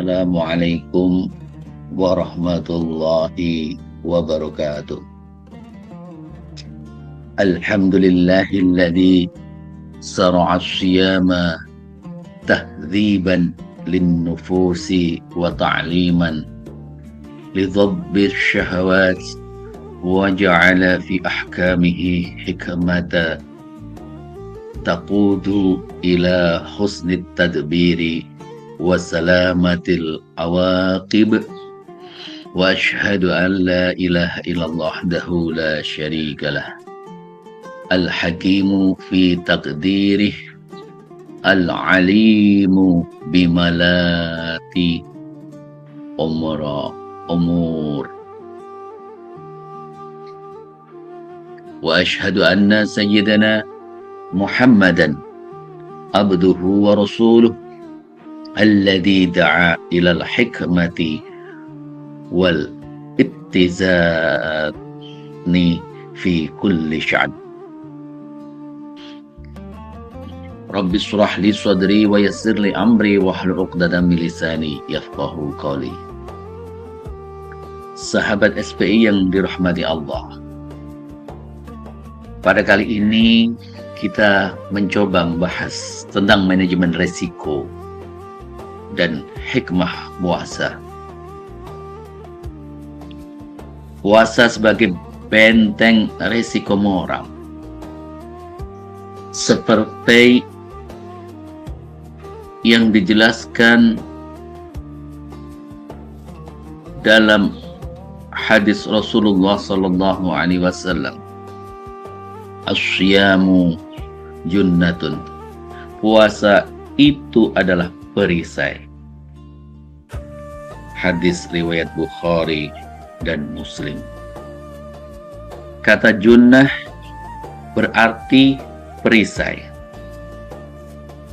Assalamualaikum warahmatullahi wabarakatuh. Alhamdulillahilladzi sara'a as-siyama tahdhiban lin-nufusi wa ta'liman lidhabbi asy-syahawat wa ja'ala fi ahkamihi hikmatan taqudu ila husnit tadbiri wa salamatil awaqib wa ashhadu an la ilaha illallah wahdahu la syarikalah al-hakimu fi taqdirih al-alimu bimalati umur wa ashhadu anna sayyidana Muhammadan abduhu wa rasuluh alladzi da'a ilal hikmati wal ittizani fi kulli sya'n. Rabbi shrah li sadri wa yassir li amri wahlul 'uqdatam min lisani yafqahu qawli. Sahabat SPI yang dirahmati Allah, pada kali ini kita mencoba membahas tentang manajemen resiko dan hikmah puasa. Puasa sebagai benteng resiko moral, seperti yang dijelaskan dalam hadis Rasulullah sallallahu alaihi wasallam, as-siyamu junnatun, puasa itu adalah perisai. Hadis riwayat Bukhari dan Muslim. Kata junnah berarti perisai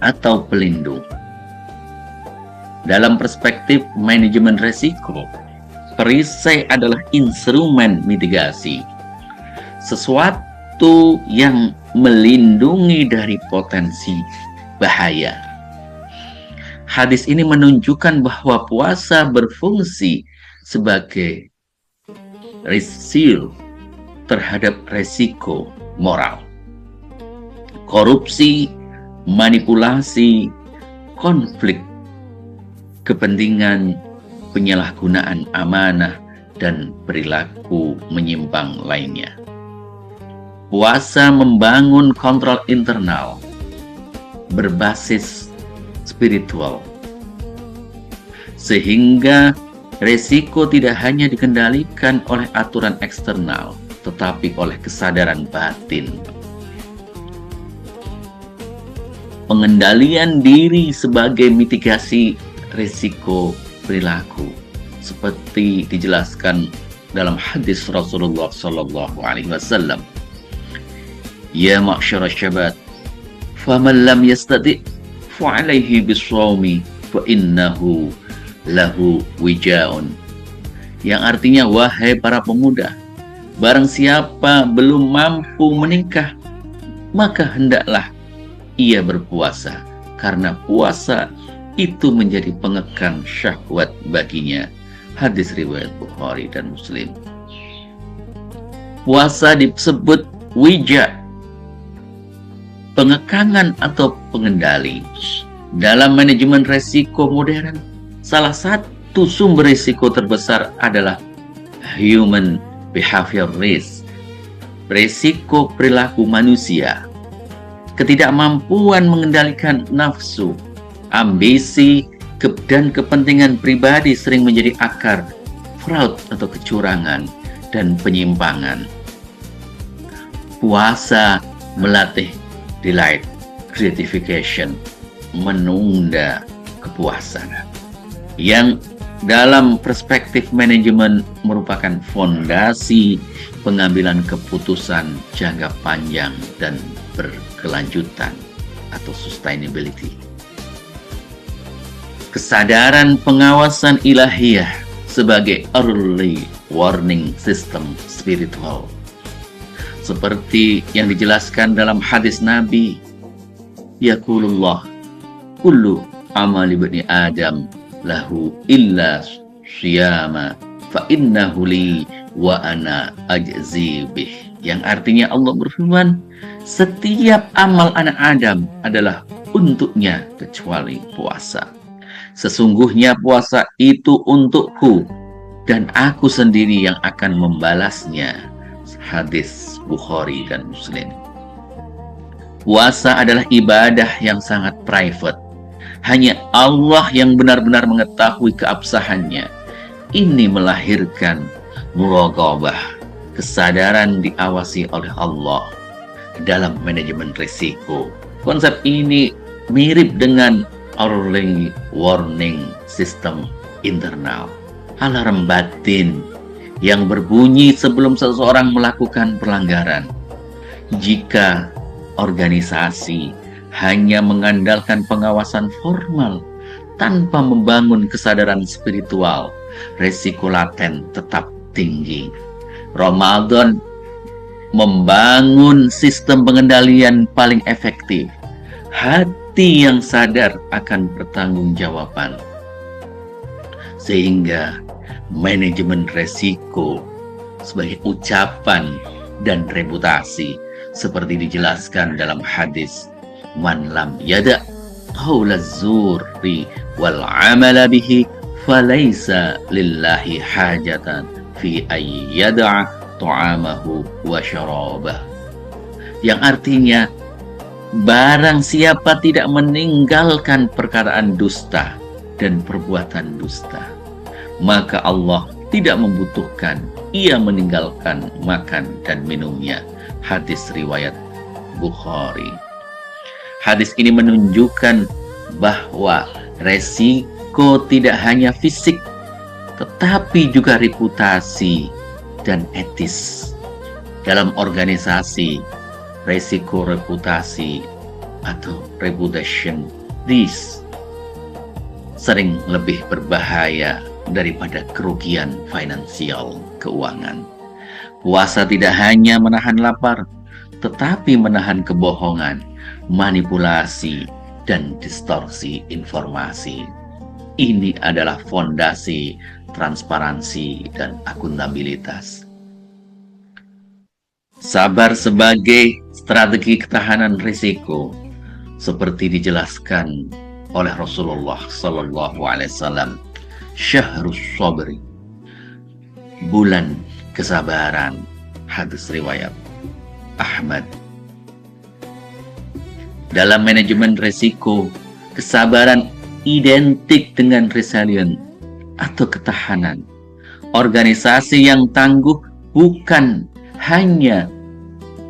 atau pelindung. Dalam perspektif manajemen resiko, perisai adalah instrumen mitigasi, sesuatu yang melindungi dari potensi bahaya. Hadis ini menunjukkan bahwa puasa berfungsi sebagai shield terhadap resiko moral, korupsi, manipulasi, konflik kepentingan, penyalahgunaan amanah, dan perilaku menyimpang lainnya. Puasa membangun kontrol internal berbasis spiritual, sehingga resiko tidak hanya dikendalikan oleh aturan eksternal, tetapi oleh kesadaran batin. Pengendalian diri sebagai mitigasi resiko perilaku, seperti dijelaskan dalam hadis Rasulullah sallallahu alaihi wasallam, ya ma'syara syabab, faman lam yastati' fa'alaihi bisawmi fa innahu lahu wijaun, yang artinya, wahai para pemuda, barang siapa belum mampu menikah, maka hendaklah ia berpuasa, karena puasa itu menjadi pengekang syahwat baginya. Hadis riwayat Bukhari dan Muslim. Puasa disebut wija, pengekangan atau pengendali. Dalam manajemen resiko modern, salah satu sumber risiko terbesar adalah human behavior risk, risiko perilaku manusia. Ketidakmampuan mengendalikan nafsu, ambisi, dan kepentingan pribadi sering menjadi akar fraud atau kecurangan dan penyimpangan. Puasa melatih delayed gratification, menunda kepuasan, yang dalam perspektif manajemen merupakan fondasi pengambilan keputusan jangka panjang dan berkelanjutan atau sustainability. Kesadaran pengawasan ilahiyah sebagai early warning system spiritual, seperti yang dijelaskan dalam hadis Nabi, yaqulullah kullu amali bani Adam lahu illa syiyama fa innahu li wa ana ajzi bih. Yang artinya Allah berfirman, setiap amal anak Adam adalah untuknya kecuali puasa. Sesungguhnya puasa itu untukku dan aku sendiri yang akan membalasnya. Hadis Bukhari dan Muslim. Puasa adalah ibadah yang sangat private. Hanya Allah yang benar-benar mengetahui keabsahannya. Ini melahirkan muraqabah, kesadaran diawasi oleh Allah dalam manajemen risiko. Konsep ini mirip dengan early warning system internal, alarm batin yang berbunyi sebelum seseorang melakukan pelanggaran. Jika organisasi hanya mengandalkan pengawasan formal tanpa membangun kesadaran spiritual, resiko laten tetap tinggi. Ramadan membangun sistem pengendalian paling efektif. Hati yang sadar akan pertanggungjawaban. Sehingga manajemen resiko sebagai ucapan dan reputasi seperti dijelaskan dalam hadis, man lam yada qaula zurri wal amala bihi falaysa lillahi hajatan fi ay yada'a ta'amahu wa syarabah. Yang artinya, barang siapa tidak meninggalkan perkataan dusta dan perbuatan dusta, maka Allah tidak membutuhkan ia meninggalkan makan dan minumnya. Hadis riwayat Bukhari. Hadis ini menunjukkan bahwa resiko tidak hanya fisik, tetapi juga reputasi dan etis. Dalam organisasi, resiko reputasi atau reputation risk sering lebih berbahaya daripada kerugian finansial keuangan. Puasa tidak hanya menahan lapar, tetapi menahan kebohongan, manipulasi, dan distorsi informasi. Ini adalah fondasi transparansi dan akuntabilitas. Sabar sebagai strategi ketahanan risiko, seperti dijelaskan oleh Rasulullah SAW. Syahrus sabri, bulan kesabaran. Hadis riwayat Ahmad. Dalam manajemen risiko, kesabaran identik dengan resilient atau ketahanan. Organisasi yang tangguh bukan hanya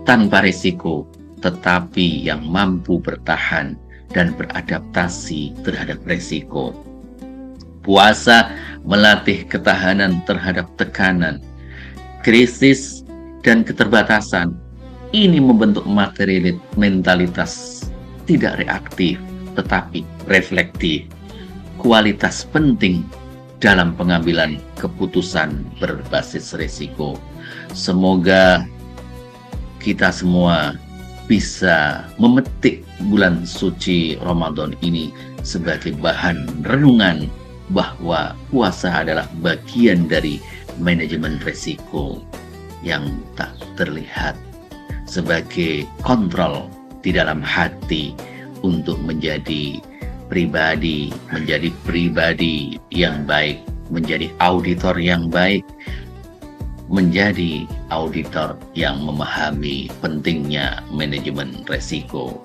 tanpa risiko, tetapi yang mampu bertahan dan beradaptasi terhadap risiko. Puasa melatih ketahanan terhadap tekanan, krisis, dan keterbatasan. Ini membentuk materi mentalitas tidak reaktif, tetapi reflektif. Kualitas penting dalam pengambilan keputusan berbasis risiko. Semoga kita semua bisa memetik bulan suci Ramadan ini sebagai bahan renungan bahwa puasa adalah bagian dari manajemen risiko yang tak terlihat, sebagai kontrol di dalam hati untuk menjadi pribadi yang baik, menjadi auditor yang baik, menjadi auditor yang memahami pentingnya manajemen risiko.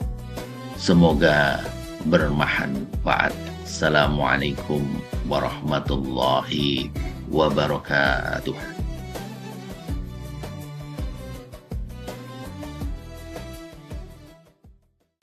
Semoga bermanfaat. Assalamualaikum warahmatullahi wabarakatuh.